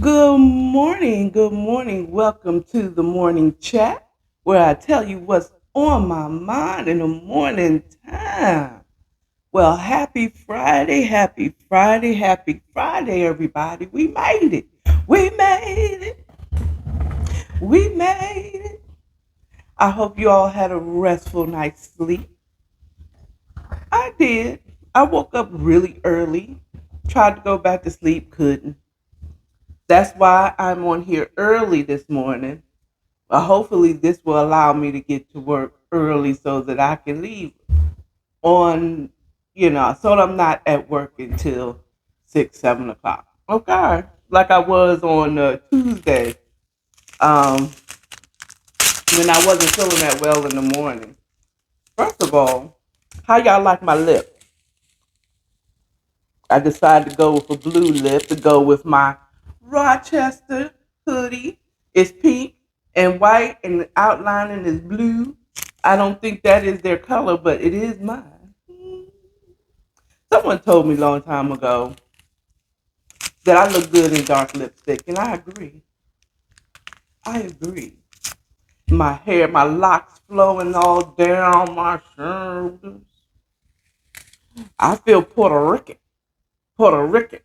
Good morning. Good morning. Welcome to the morning chat where I tell you what's on my mind in the morning time. Well, happy Friday. Happy Friday. Happy Friday, everybody. We made it. We made it. We made it. I hope you all had a restful night's sleep. I did. I woke up really early, tried to go back to sleep, couldn't. That's why I'm on here early this morning. Hopefully, this will allow me to get to work early so that I can leave on, so that I'm not at work until 6, 7 o'clock. Okay, like I was on Tuesday um, when I wasn't feeling that well in the morning. First of all, how y'all like my lip? I decided to go with a blue lip to go with my Rochester hoodie. It's pink and white, and the outlining is blue. I don't think that is their color, but it is mine. Someone told me a long time ago that I look good in dark lipstick, and I agree. I agree. My hair, my locks flowing all down my shoulders. I feel Puerto Rican. Puerto Rican.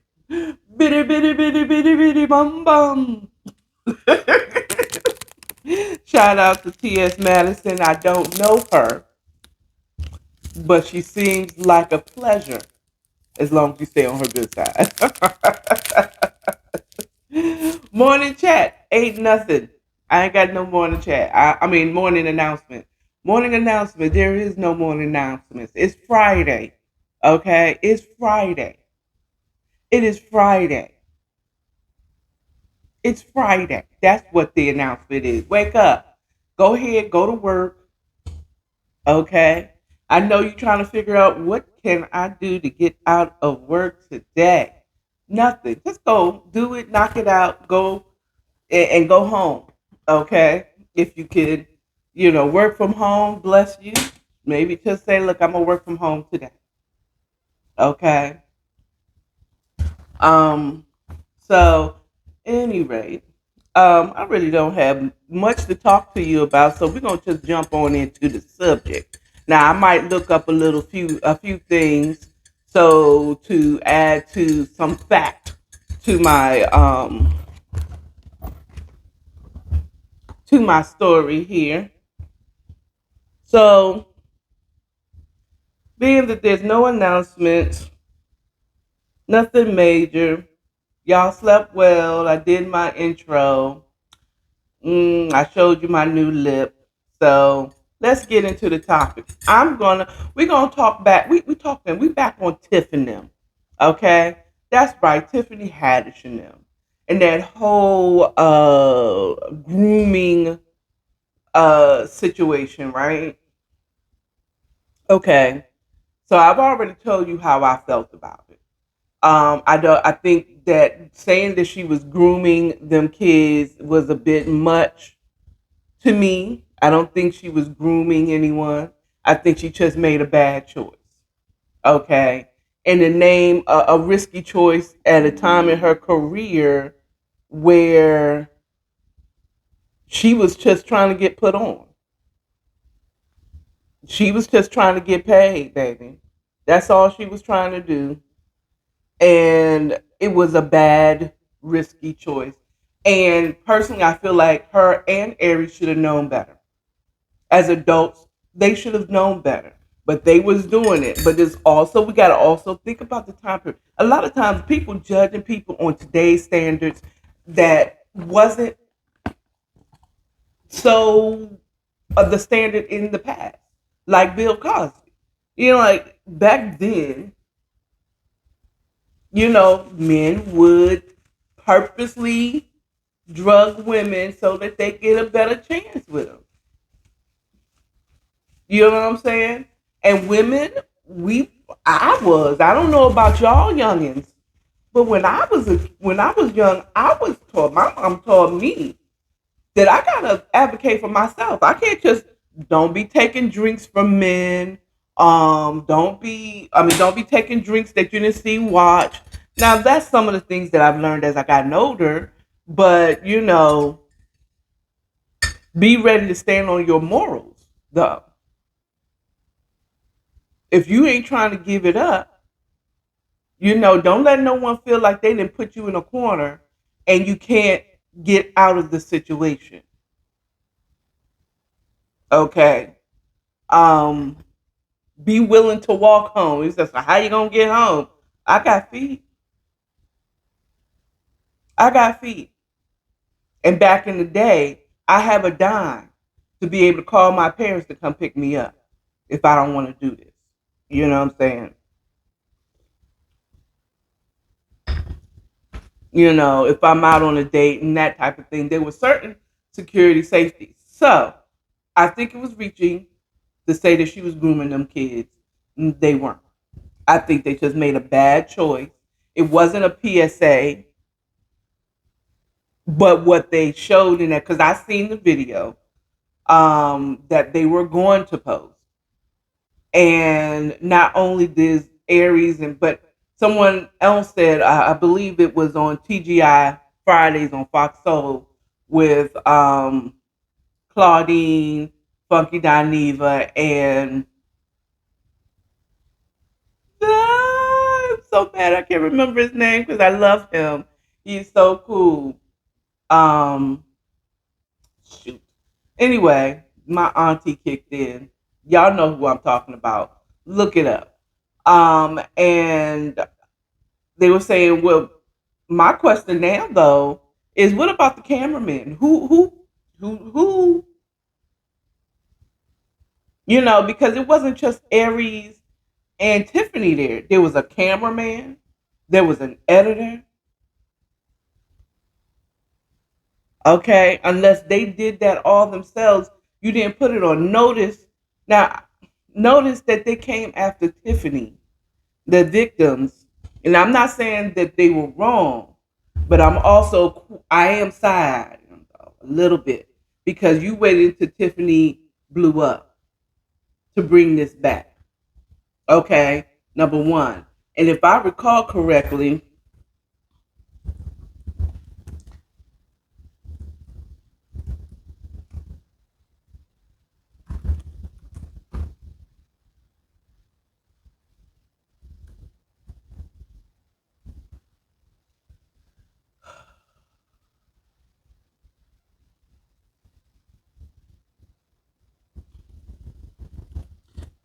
Bitty, bitty, bitty, bitty, bitty, bum, bum. Shout out to T.S. Madison. I don't know her, but she seems like a pleasure as long as you stay on her good side. Morning chat ain't nothing. I ain't got no morning chat. I mean morning announcement. Morning announcement. There is no morning announcements. It's Friday. Okay, it's Friday. It is Friday. It's Friday. That's what the announcement is. Wake up. Go ahead. Go to work. Okay. I know you're trying to figure out what can I do to get out of work today. Nothing. Just go do it, knock it out, go and go home. Okay. If you could, work from home, bless you. Maybe just say, look, I'm gonna work from home today. Okay. Um, so any rate, I really don't have much to talk to you about, so we're gonna just jump on into the subject. Now, I might look up a few things so to add to some fact to my story here. So, being that there's no announcements, nothing major, y'all slept well. I did my intro. I showed you my new lip. So let's get into the topic. We're gonna talk back. We back on Tiffany. Okay, that's right, Tiffany Haddish and them, and that whole grooming situation, right? Okay, so I've already told you how I felt about it. I don't. I think that saying that she was grooming them kids was a bit much to me. I don't think she was grooming anyone. I think she just made a bad choice. Okay. In the name a risky choice at a time in her career where she was just trying to get put on. She was just trying to get paid, baby. That's all she was trying to do. And it was a bad, risky choice. And personally, I feel like her and Aries should have known better. As adults, they should have known better, but they was doing it. But there's also we got to also think about the time period. A lot of times, people judging people on today's standards that wasn't so the standard in the past, like Bill Cosby. Like back then, men would purposely drug women so that they get a better chance with them. You know what I'm saying? And women, I don't know about y'all youngins, but when I was young, I was taught. My mom taught me that I gotta advocate for myself. I can't just don't be taking drinks from men. Don't be taking drinks that you didn't see watch. Now that's some of the things that I've learned as I gotten older. But, be ready to stand on your morals, though. If you ain't trying to give it up, don't let no one feel like they didn't put you in a corner and you can't get out of the situation. Okay. Um, be willing to walk home. He says, "So how you gonna get home?" I got feet. I got feet. And back in the day, I have a dime to be able to call my parents to come pick me up if I don't want to do this. You know what I'm saying? If I'm out on a date and that type of thing, there were certain security safeties. So I think it was reaching to say that she was grooming them kids. They weren't. I think they just made a bad choice. It wasn't a PSA, but what they showed in that, because I seen the video that they were going to post. And not only did Aries, but someone else said, I believe it was on TGI Fridays on Fox Soul with Claudine, Funky Dineva, and I'm so mad I can't remember his name because I love him. He's so cool. Um, Shoot. Anyway, my auntie kicked in. Y'all know who I'm talking about. Look it up. And they were saying, well, my question now though is, what about the cameraman? Who? Because it wasn't just Aries and Tiffany there. There was a cameraman. There was an editor. Okay, unless they did that all themselves, you didn't put it on notice. Now, notice that they came after Tiffany, the victims, and I'm not saying that they were wrong, but I am side a little bit because you waited until Tiffany blew up to bring this back. Okay, number one, and if I recall correctly,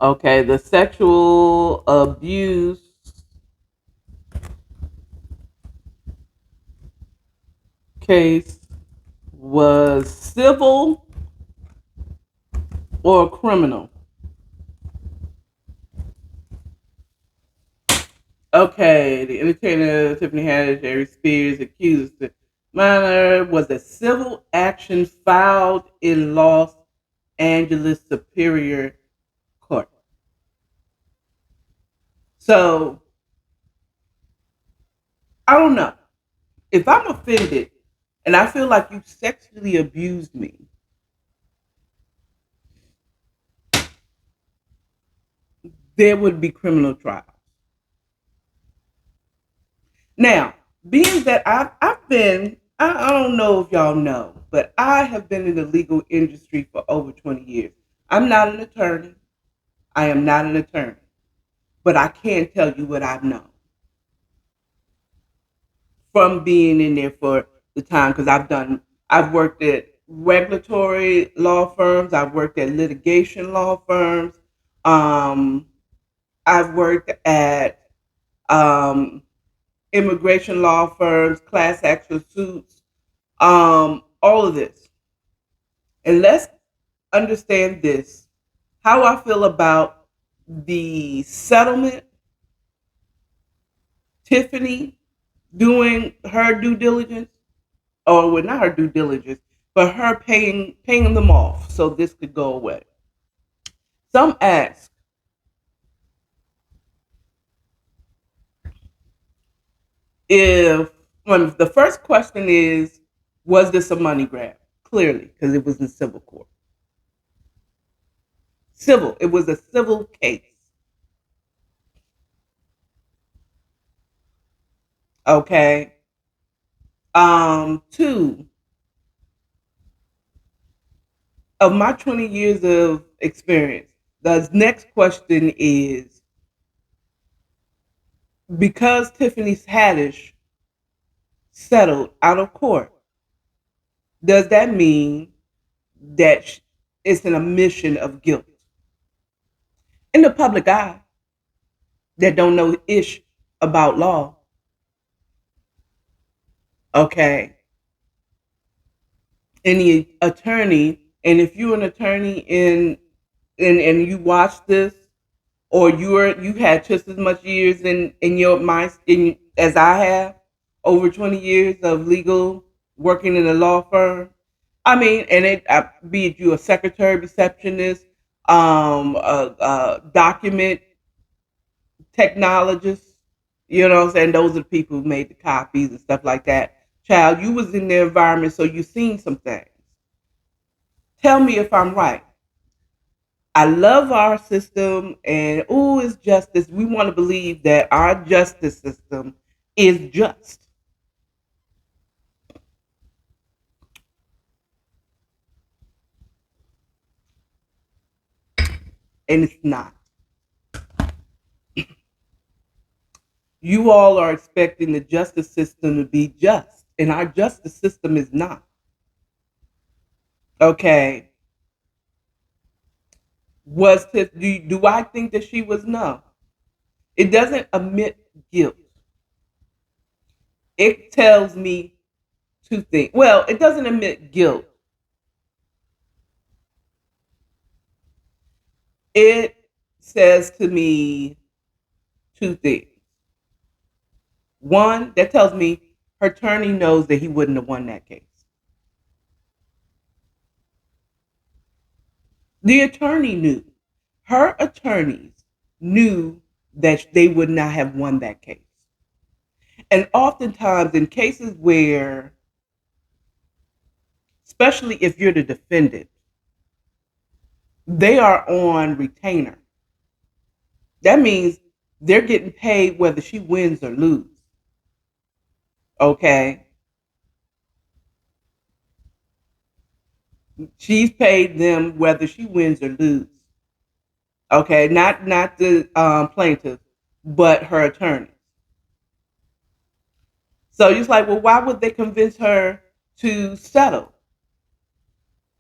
okay, the sexual abuse case was civil or criminal. Okay, the entertainer Tiffany Haddish, Aries Spears accused the minor was a civil action filed in Los Angeles Superior Court. So I don't know if I'm offended and I feel like you sexually abused me. There would be criminal trials. Now, being that I've been, I don't know if y'all know, but I have been in the legal industry for over 20 years. I'm not an attorney. I am not an attorney, but I can tell you what I've known from being in there for the time because I've worked at regulatory law firms, I've worked at litigation law firms, um, I've worked at um, immigration law firms, class action suits, all of this. And let's understand this, how I feel about the settlement, Tiffany doing her due diligence, or well, not her due diligence, but her paying them off so this could go away. Some ask if when the first question is, was this a money grab? Clearly, because it was in civil court. Civil. It was a civil case. Okay. Two, of my 20 years of experience, the next question is, because Tiffany's Haddish settled out of court, does that mean that it's an admission of guilt in the public eye that don't know ish about law? Okay, any attorney, and if you're an attorney and you watch this, or you had just as much years in your mind as I have, over 20 years of legal working in a law firm. I mean, and be it you a secretary, receptionist, a document technologist, you know what I'm saying? Those are the people who made the copies and stuff like that. Child, you was in the environment, so you seen some things. Tell me if I'm right. I love our system, and oh, it's justice. We want to believe that our justice system is just, and it's not. You all are expecting the justice system to be just, and our justice system is not. Okay, do I think that she was? No. It doesn't admit guilt. It tells me two things. Well, it doesn't admit guilt. It says to me two things. One, that tells me her attorney knows that he wouldn't have won that case. The attorney knew. Her attorneys knew that they would not have won that case. And oftentimes, in cases where, especially if you're the defendant, they are on retainer. That means they're getting paid whether she wins or loses. Okay? She's paid them whether she wins or loses. Okay, not the plaintiff, but her attorney. So it's like, well, why would they convince her to settle?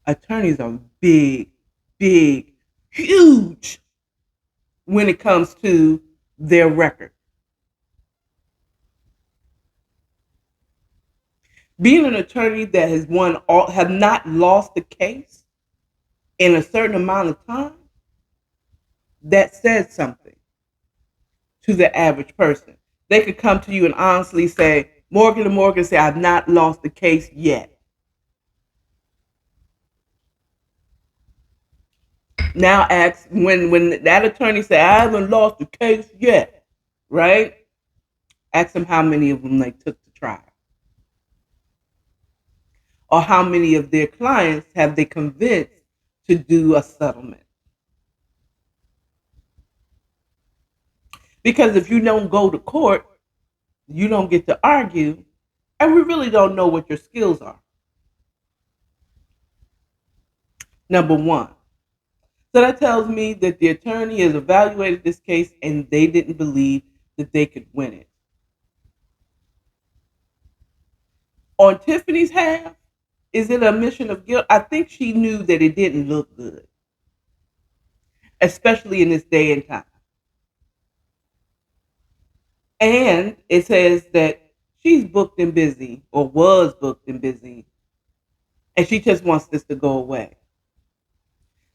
Attorneys are big, big, huge when it comes to their record. Being an attorney that has have not lost the case in a certain amount of time, that says something to the average person. They could come to you and honestly say, Morgan and Morgan say, I've not lost the case yet. Now ask when that attorney say, I haven't lost the case yet, right? Ask them how many of them they took to trial. Or how many of their clients have they convinced to do a settlement. Because if you don't go to court, you don't get to argue, and we really don't know what your skills are. Number one. So that tells me that the attorney has evaluated this case and they didn't believe that they could win it. On Tiffany's half, is it a admission of guilt? I think she knew that it didn't look good, especially in this day and time. And it says that she's booked and busy, or was booked and busy, and she just wants this to go away.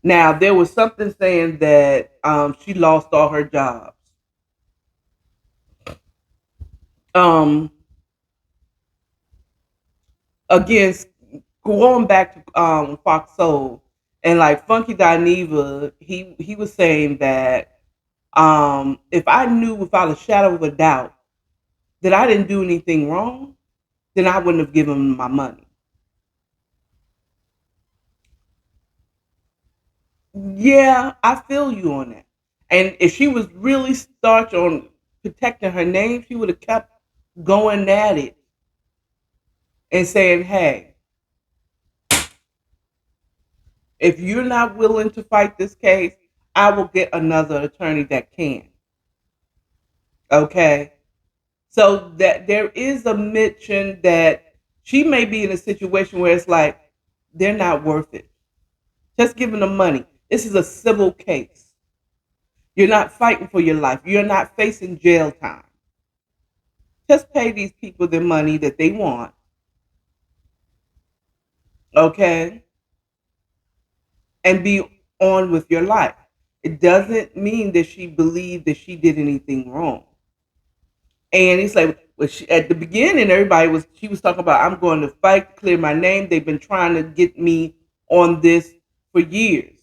Now, there was something saying that she lost all her jobs. Again, going back to Fox Soul, and like Funky Dineva, he was saying that if I knew without a shadow of a doubt that I didn't do anything wrong, then I wouldn't have given him my money. Yeah, I feel you on that. And if she was really starch on protecting her name, she would have kept going at it. and saying, hey, if you're not willing to fight this case, I will get another attorney that can. Okay? So that there is a mention that she may be in a situation where it's like, they're not worth it. Just giving them money. This is a civil case. You're not fighting for your life. You're not facing jail time. Just pay these people the money that they want. Okay? And be on with your life. It doesn't mean that she believed that she did anything wrong. And it's like, well, at the beginning, she was talking about, I'm going to fight to clear my name. They've been trying to get me on this for years.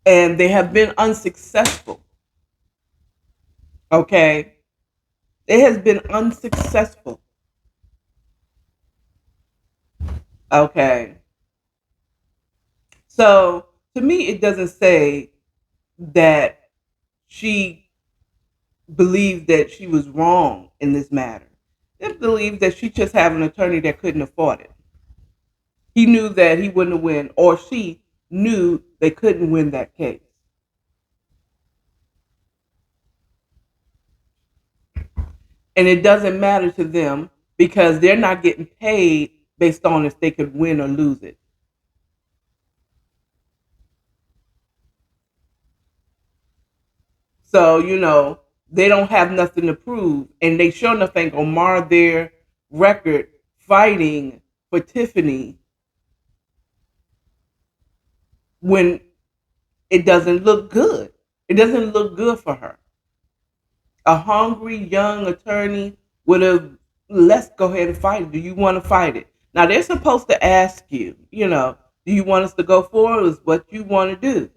And they have been unsuccessful. Okay? It has been unsuccessful. Okay? So to me, it doesn't say that she believed that she was wrong in this matter. It believed that she just had an attorney that couldn't afford it. He knew that he wouldn't win, or she knew they couldn't win that case. And it doesn't matter to them because they're not getting paid based on if they could win or lose it. So, they don't have nothing to prove, and they sure enough ain't gonna mar their record fighting for Tiffany when it doesn't look good. It doesn't look good for her. A hungry young attorney would have, let's go ahead and fight it. Do you want to fight it? Now they're supposed to ask you, do you want us to go forward? Is what you want to do.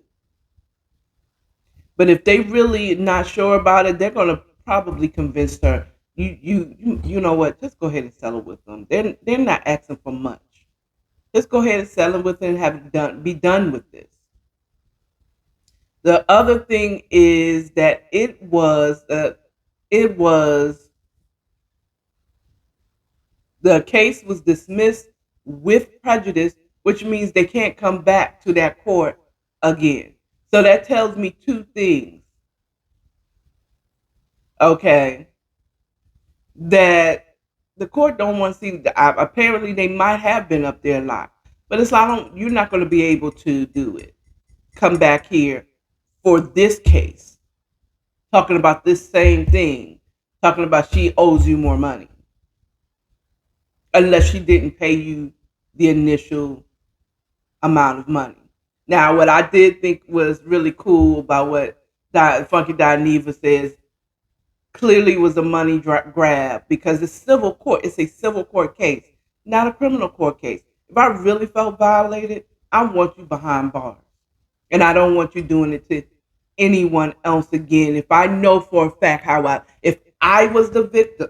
But if they really not sure about it, they're gonna probably convince her. You know what? Just go ahead and settle with them. They're not asking for much. Just go ahead and settle with it and have it done. Be done with this. The other thing is that it was the case was dismissed with prejudice, which means they can't come back to that court again. So that tells me two things. Okay, that the court don't want to see. Apparently, they might have been up there a lot, but it's like you're not going to be able to do it. Come back here for this case, talking about this same thing, talking about she owes you more money, unless she didn't pay you the initial amount of money. Now, what I did think was really cool about what Funky Dineva says clearly was a money grab because it's civil court. It's a civil court case, not a criminal court case. If I really felt violated, I want you behind bars. And I don't want you doing it to anyone else again. If I know for a fact if I was the victim,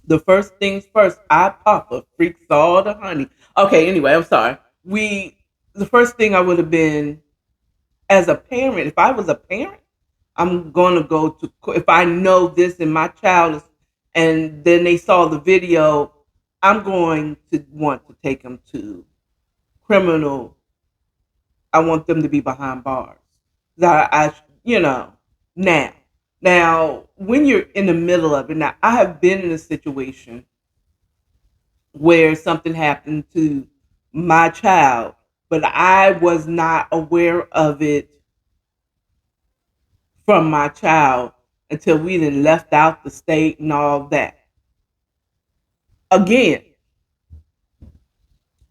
the first things first, I pop a freaks all the honey. Okay, anyway, I'm sorry. The first thing I would have been as a parent, if I was a parent, I'm going to go to, if I know this and my child is, and then they saw the video, I'm going to want to take them to criminal. I want them to be behind bars. You know, now, when you're in the middle of it, now I have been in a situation where something happened to my child, but I was not aware of it from my child until we then left out the state and all that. Again,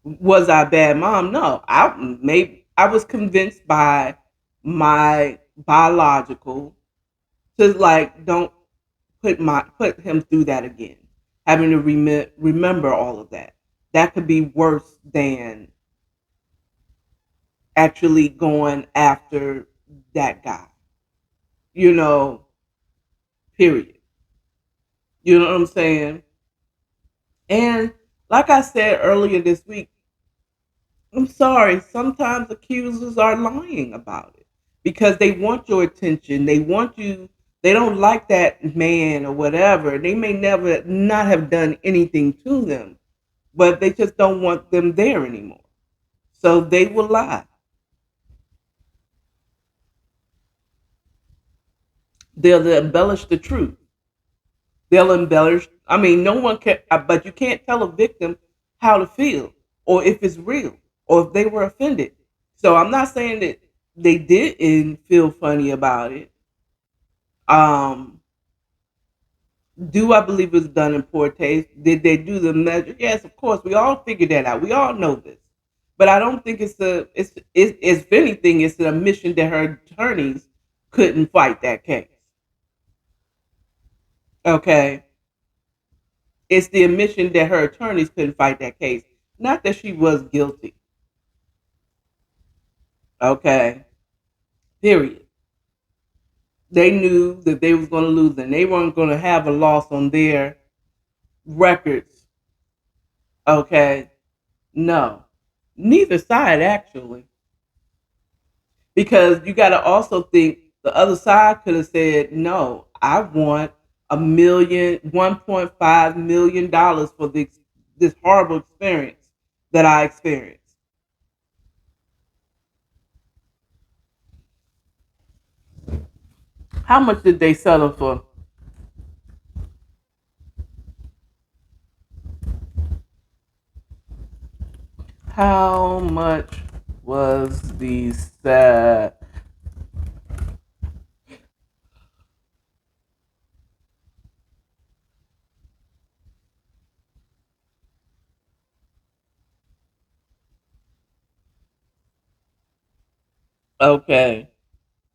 was I a bad mom? No. I was convinced by my biological to like don't put him through that again. Having to remember all of that. That could be worse than actually going after that guy. You know, period. You know what I'm saying? And like I said earlier this week, I'm sorry, sometimes accusers are lying about it because they want your attention. They want you. They don't like that man or whatever. They may never not have done anything to them, but they just don't want them there anymore. So they will lie. They'll embellish the truth. They'll embellish. I mean, no one can, but you can't tell a victim how to feel or if it's real or if they were offended. So I'm not saying that they didn't feel funny about it. Um, do I believe it was done in poor taste? Did they do the measure? Yes, of course. We all figured that out. We all know this. But I don't think it's if anything, it's an admission that her attorneys couldn't fight that case. Okay. It's the admission that her attorneys couldn't fight that case. Not that she was guilty. Okay. Period. They knew that they was going to lose and they weren't going to have a loss on their records. Okay. No. Neither side actually. Because you got to also think the other side could have said, no, I want $1.5 million for this horrible experience that I experienced. How much did they settle for? How much was the set? Okay.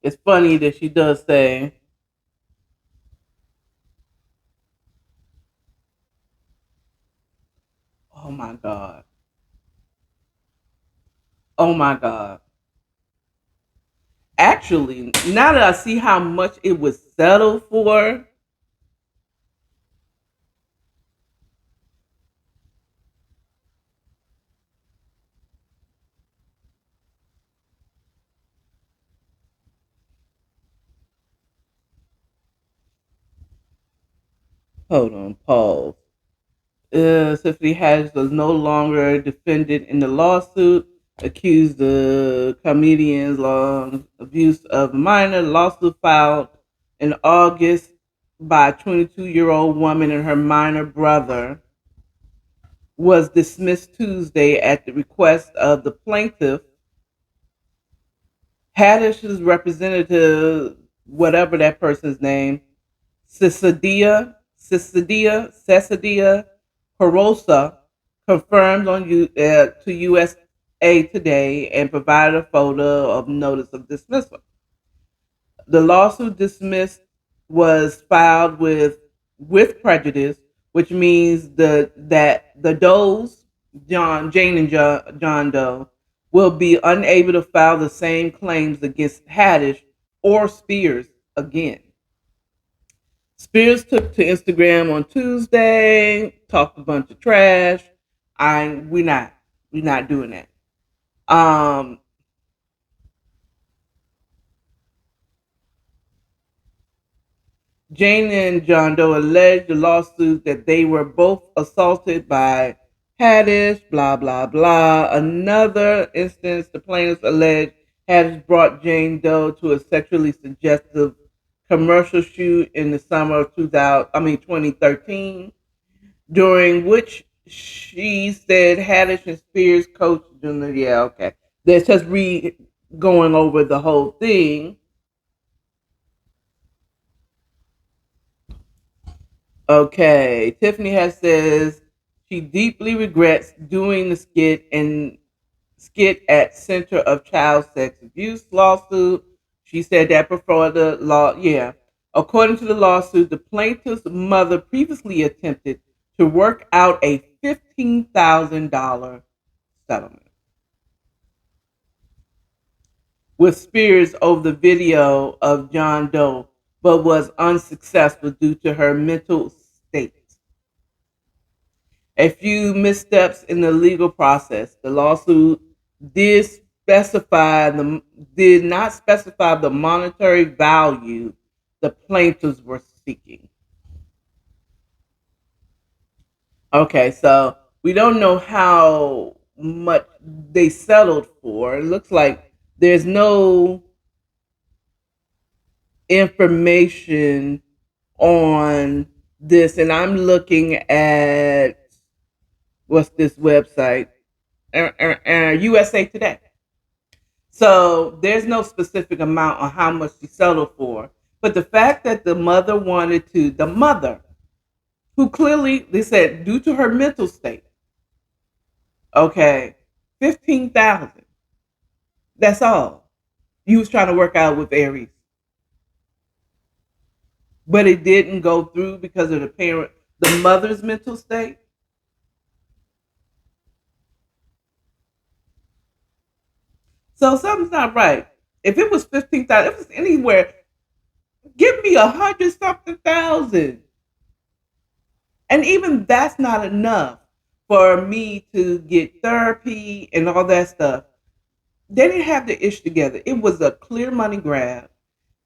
It's funny that she does say, oh my God. Oh my God. Actually, now that I see how much it was settled for, hold on, pause. Tiffany Haddish was no longer defendant in the lawsuit, accused the comedian's abuse of a minor. Lawsuit filed in August by a 22-year-old woman and her minor brother was dismissed Tuesday at the request of the plaintiff. Haddish's representative, whatever that person's name, Cesadia Perosa, confirmed to USA Today and provided a photo of notice of dismissal. The lawsuit dismissed was filed with prejudice, which means that the Does, Jane and John Doe, will be unable to file the same claims against Haddish or Spears again. Spears took to Instagram on Tuesday, talked a bunch of trash. I we're not doing that. Um, Jane and John Doe alleged the lawsuit that they were both assaulted by Haddish, blah, blah, blah. Another instance, the plaintiffs alleged Haddish brought Jane Doe to a sexually suggestive commercial shoot in the summer of 2013, during which she said Haddish and Spears coached them. Yeah, okay. That's just going over the whole thing. Okay, Tiffany has says she deeply regrets doing the skit at Center of Child Sex Abuse lawsuit. She said that before the law. Yeah, according to the lawsuit, the plaintiff's mother previously attempted to work out a $15,000 settlement with Spears over the video of John Doe, but was unsuccessful due to her mental state. A few missteps in the legal process. The lawsuit did specify the did not specify the monetary value the plaintiffs were seeking. Okay, so we don't know how much they settled for. It looks like there's no information on this, and I'm looking at what's this website, USA Today. So there's no specific amount on how much she settled for, but the fact that the mother wanted to, the mother, who clearly they said due to her mental state, okay, 15,000. That's all. You was trying to work out with Aries, but it didn't go through because of the mother's mental state. So something's not right. If it was 15,000, if it's anywhere, give me 100 something thousand, and even that's not enough for me to get therapy and all that stuff. They didn't have the ish together. It was a clear money grab,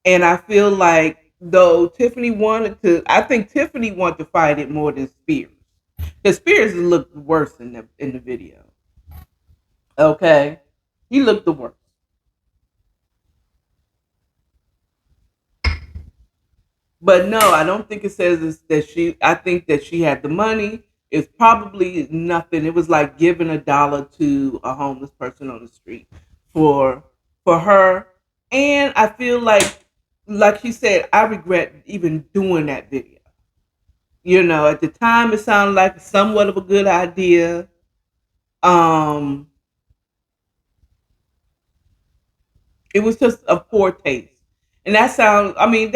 and I feel like though Tiffany wanted to, I think Tiffany wanted to fight it more than Spears. Because Spears looked worse in the video. Okay, he looked the worst. But no, I don't think it says that she. I think that she had the money. It's probably nothing. It was like giving $1 to a homeless person on the street for for her. And I feel like she said, I regret even doing that video. At the time, it sounded like somewhat of a good idea. Um, It was just a poor taste. And that sounds, I mean,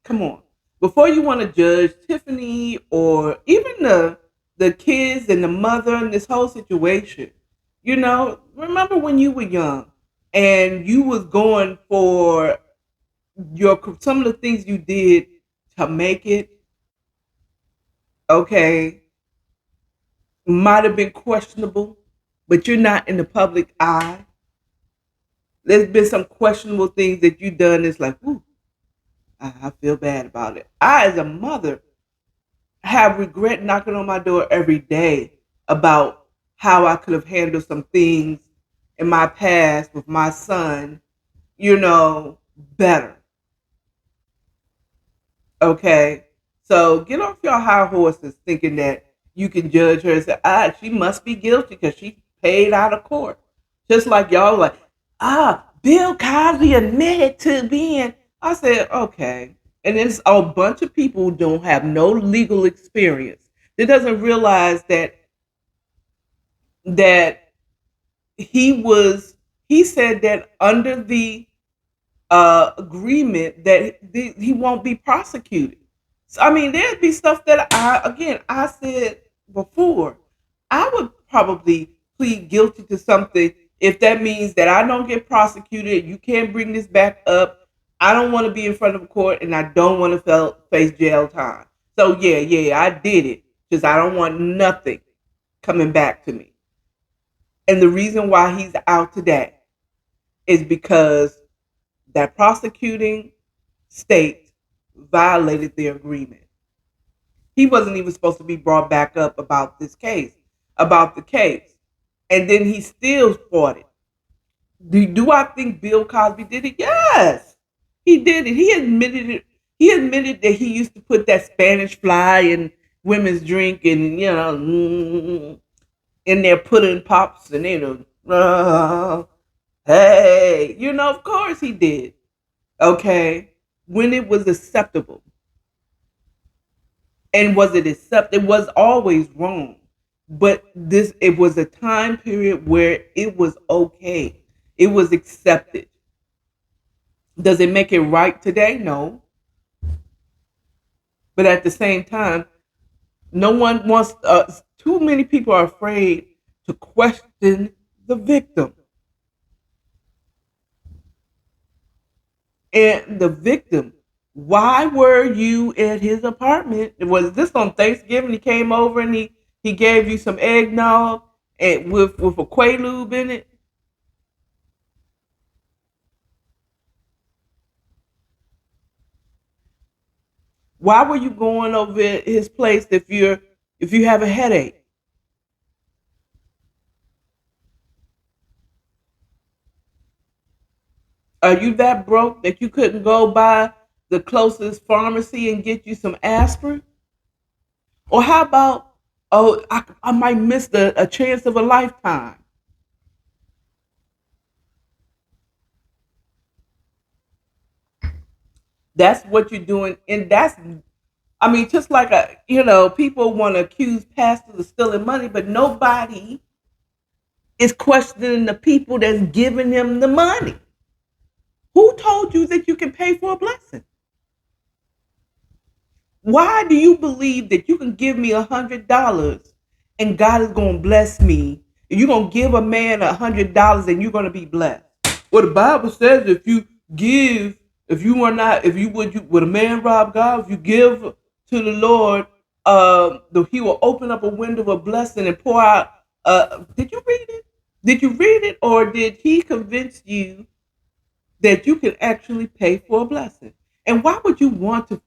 come on. Before you want to judge Tiffany or even the kids and the mother and this whole situation, remember when you were young and you was going for some of the things you did to make it, okay, might have been questionable, but you're not in the public eye. There's been some questionable things that you've done. It's like, ooh, I feel bad about it. I, as a mother, have regret knocking on my door every day about how I could have handled some things in my past with my son, better. Okay. So get off your high horses thinking that you can judge her and say, she must be guilty because she paid out of court. Just like y'all like, Bill Cosby admitted to being. I said, okay. And it's a bunch of people who don't have no legal experience. That doesn't realize that he said that under the agreement that he won't be prosecuted. So, I mean, there'd be stuff that I said before. I would probably plead guilty to something if that means that I don't get prosecuted. You can't bring this back up. I don't want to be in front of a court, and I don't want to face jail time. So yeah, I did it because I don't want nothing coming back to me. And the reason why he's out today is because that prosecuting state violated their agreement. He wasn't even supposed to be brought back up about the case. And then he still fought it. Do I think Bill Cosby did it? Yes, he did it. He admitted it. He admitted that he used to put that Spanish fly in women's drink and, in their pudding pops and, hey, of course he did. Okay. When it was acceptable. And was it accepted? It was always wrong. But it was a time period where it was okay. It was accepted. Does it make it right today? No. But at the same time, no one wants, too many people are afraid to question the victim. And the victim, why were you at his apartment? Was this on Thanksgiving? He came over and he gave you some eggnog and with a Quaalude in it. Why were you going over his place if you have a headache? Are you that broke that you couldn't go by the closest pharmacy and get you some aspirin? Or how about, oh, I might miss a chance of a lifetime? That's what you're doing, and that's, I mean, just like people want to accuse pastors of stealing money, but nobody is questioning the people that's giving him the money. Who told you that you can pay for a blessing? Why do you believe that you can give me $100 and God is going to bless me? You're going to give a man $100 and you're going to be blessed. Well, the Bible says if you give, if you are not, if you would a man rob God? If you give to the Lord, He will open up a window of blessing and pour out. Did you read it? Did you read it, or did He convince you that you can actually pay for a blessing? And why would you want to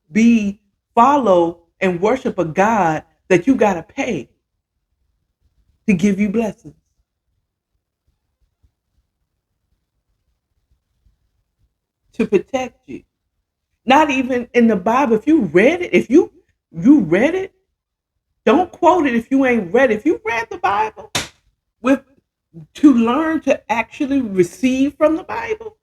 follow and worship a God that you got to pay to give you blessings, to protect you? Not even in the Bible. If you read it, if you read it, don't quote it if you ain't read it. If you read the Bible with to learn to actually receive from the Bible,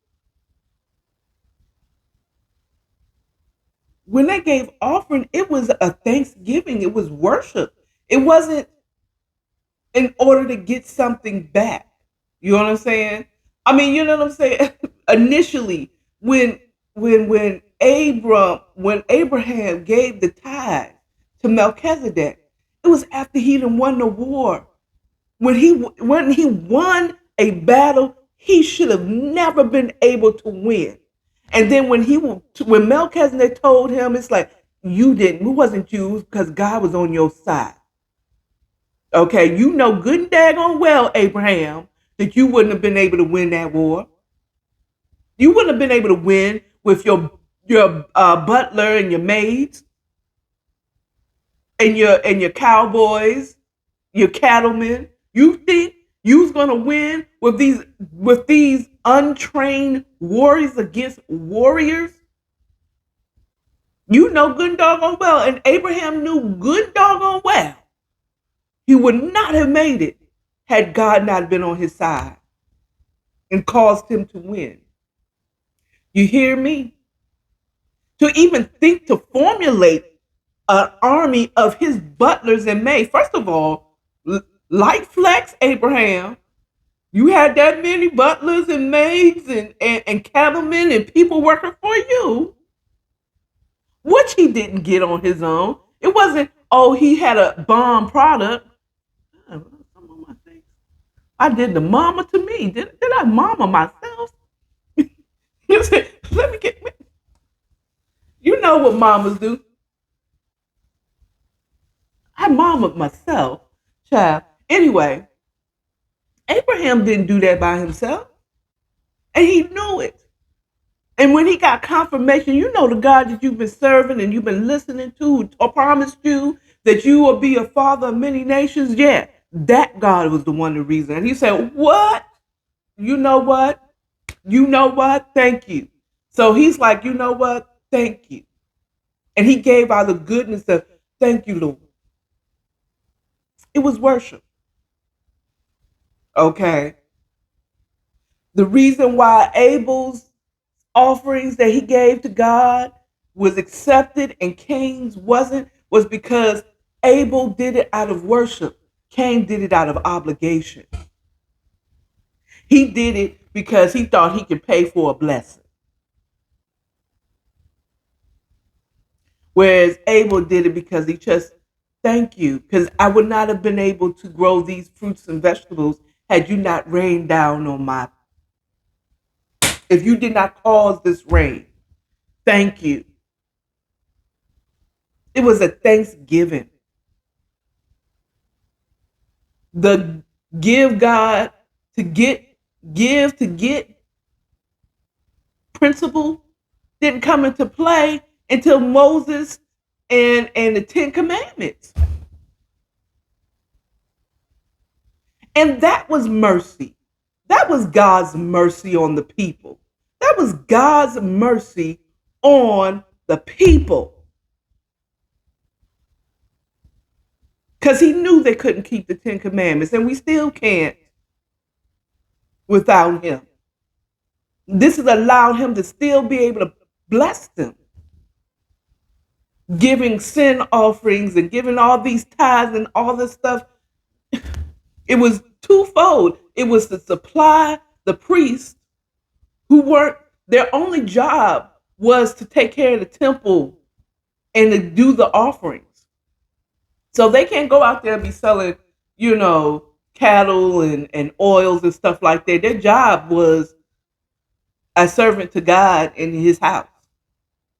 when they gave offering, it was a thanksgiving. It was worship. It wasn't in order to get something back. You know what I'm saying? I mean, you know what I'm saying? Initially, when Abraham gave the tithe to Melchizedek, it was after he done won the war. When he won a battle he should have never been able to win. And then when Melchizedek told him, it's like, it wasn't you, because God was on your side. Okay, you know good and daggone well, Abraham, that you wouldn't have been able to win that war. You wouldn't have been able to win with your butler and your maids and your cowboys, your cattlemen. You think you was gonna win with these untrained warriors against warriors? You know good and doggone well, and Abraham knew good and doggone well he would not have made it had God not been on his side and caused him to win. You hear me? To even think to formulate an army of his butlers and maids. First of all, light flex, Abraham. You had that many butlers and maids and cattlemen and people working for you, which he didn't get on his own. It wasn't, oh, he had a bomb product. I did the mama to me. Did I mama myself? You said, let me get. You know what mamas do. I mama myself, child. Anyway, Abraham didn't do that by himself, and he knew it. And when he got confirmation, you know the God that you've been serving and you've been listening to, or promised you that you will be a father of many nations. Yeah, that God was the one, the reason. And he said, "What? You know what? You know what? Thank you." So he's like, "You know what? Thank you." And he gave out the goodness of, "Thank you, Lord." It was worship. Okay. The reason why Abel's offerings that he gave to God was accepted and Cain's wasn't was because Abel did it out of worship. Cain did it out of obligation. He did it because he thought he could pay for a blessing. Whereas Abel did it because he just, thank you, because I would not have been able to grow these fruits and vegetables had you not rained down on if you did not cause this rain. Thank you. It was a thanksgiving. The give God to get principle didn't come into play until Moses and the Ten Commandments. And that was mercy. That was God's mercy on the people. That was God's mercy on the people. Because he knew they couldn't keep the Ten Commandments, and we still can't without him. This has allowed him to still be able to bless them, giving sin offerings and giving all these tithes and all this stuff. It was twofold. It was to supply the priests who weren't, their only job was to take care of the temple and to do the offerings. So they can't go out there and be selling, cattle and oils and stuff like that. Their job was a servant to God in his house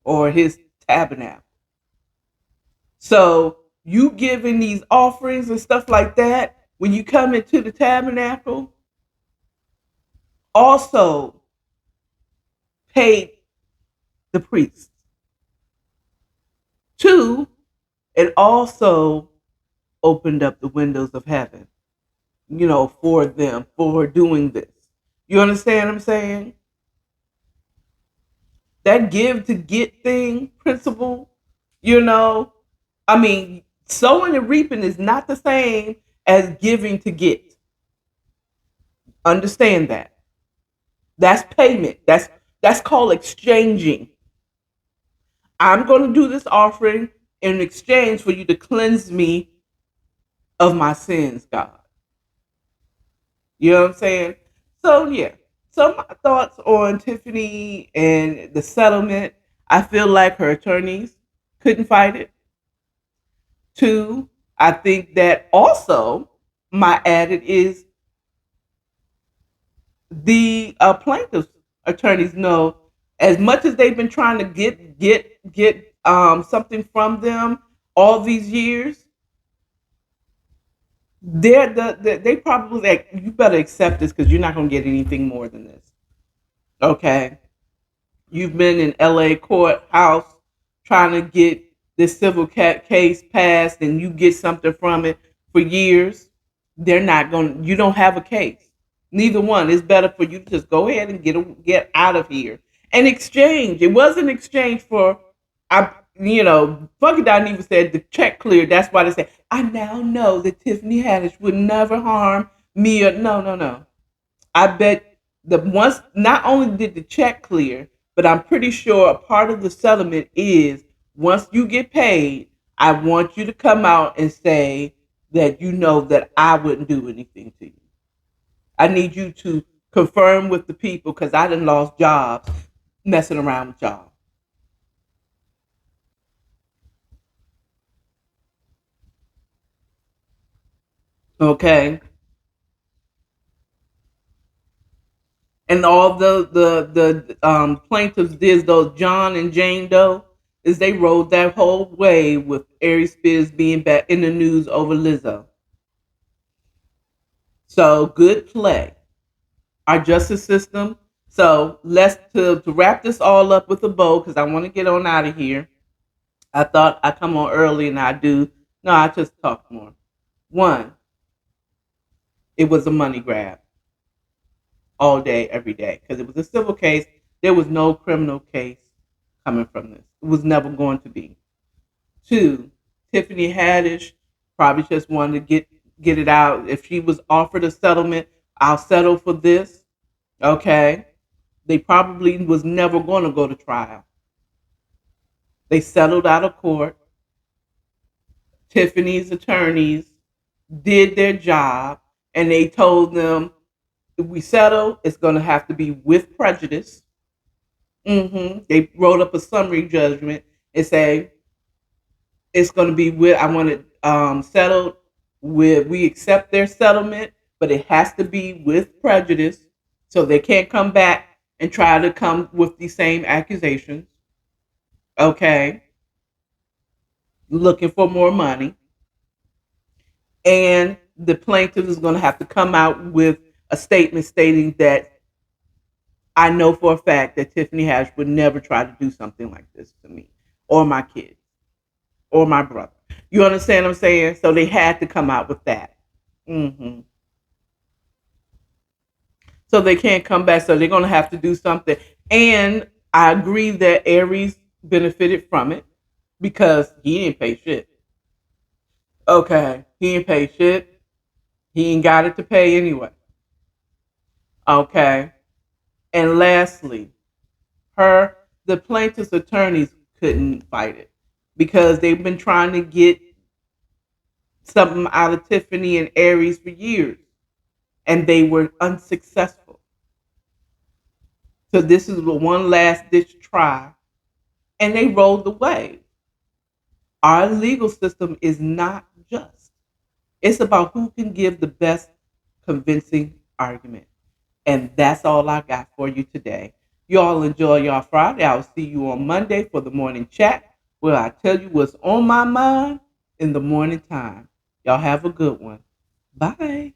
or his tabernacle. So you giving these offerings and stuff like that, when you come into the tabernacle, also paid the priests. Two, it also opened up the windows of heaven, for them, for doing this. You understand what I'm saying? That give to get thing principle, sowing and reaping is not the same as giving to get. Understand that. That's payment. That's called exchanging. I'm going to do this offering in exchange for you to cleanse me of my sins, God. You know what I'm saying? So, yeah. So, my thoughts on Tiffany and the settlement, I feel like her attorneys couldn't fight it. Two, I think that also my added is the plaintiff's attorneys know, as much as they've been trying to get something from them all these years, they probably like, you better accept this because you're not going to get anything more than this. Okay, you've been in LA courthouse trying to get this civil case passed, and you get something from it for years. They're not going. You don't have a case. Neither one. It's better for you to just go ahead and get out of here and exchange. It wasn't exchange for, Funky Don even said the check cleared. That's why they said, I now know that Tiffany Haddish would never harm me. Or no. I bet once not only did the check clear, but I'm pretty sure a part of the settlement is once you get paid, I want you to come out and say that you know that I wouldn't do anything to you. I need you to confirm with the people because I done lost jobs messing around with y'all. Okay. And all the plaintiffs did, those John and Jane Doe, is they rode that whole way with Aries Spears being back in the news over Lizzo. So good play. Our justice system. So let's to wrap this all up with a bow because I want to get on out of here. I thought I come on early and I do. No, I just talk more. One, it was a money grab all day, every day, because it was a civil case. There was no criminal case coming from this. It was never going to be. Two, Tiffany Haddish probably just wanted to get it out. If she was offered a settlement, I'll settle for this. Okay. They probably was never going to go to trial. They settled out of court. Tiffany's attorneys did their job and they told them if we settle, it's going to have to be with prejudice. They wrote up a summary judgment and say it's going to be with, I want it settled with, we accept their settlement, but it has to be with prejudice. So they can't come back and try to come with the same accusations. Okay. Looking for more money. And the plaintiff is going to have to come out with a statement stating that I know for a fact that Tiffany Haddish would never try to do something like this to me or my kids. or my brother. You understand what I'm saying? So they had to come out with that. Hmm. So they can't come back. So they're going to have to do something. And I agree that Aries benefited from it because he didn't pay shit. Okay, he didn't pay shit. He ain't got it to pay anyway. Okay. And lastly, the plaintiff's attorneys couldn't fight it because they've been trying to get something out of Tiffany and Aries for years, and they were unsuccessful. So this is the one last ditch try, and they rolled away. Our legal system is not just. It's about who can give the best convincing argument. And that's all I got for you today. Y'all enjoy y'all Friday. I'll see you on Monday for the morning chat where I tell you what's on my mind in the morning time. Y'all have a good one. Bye.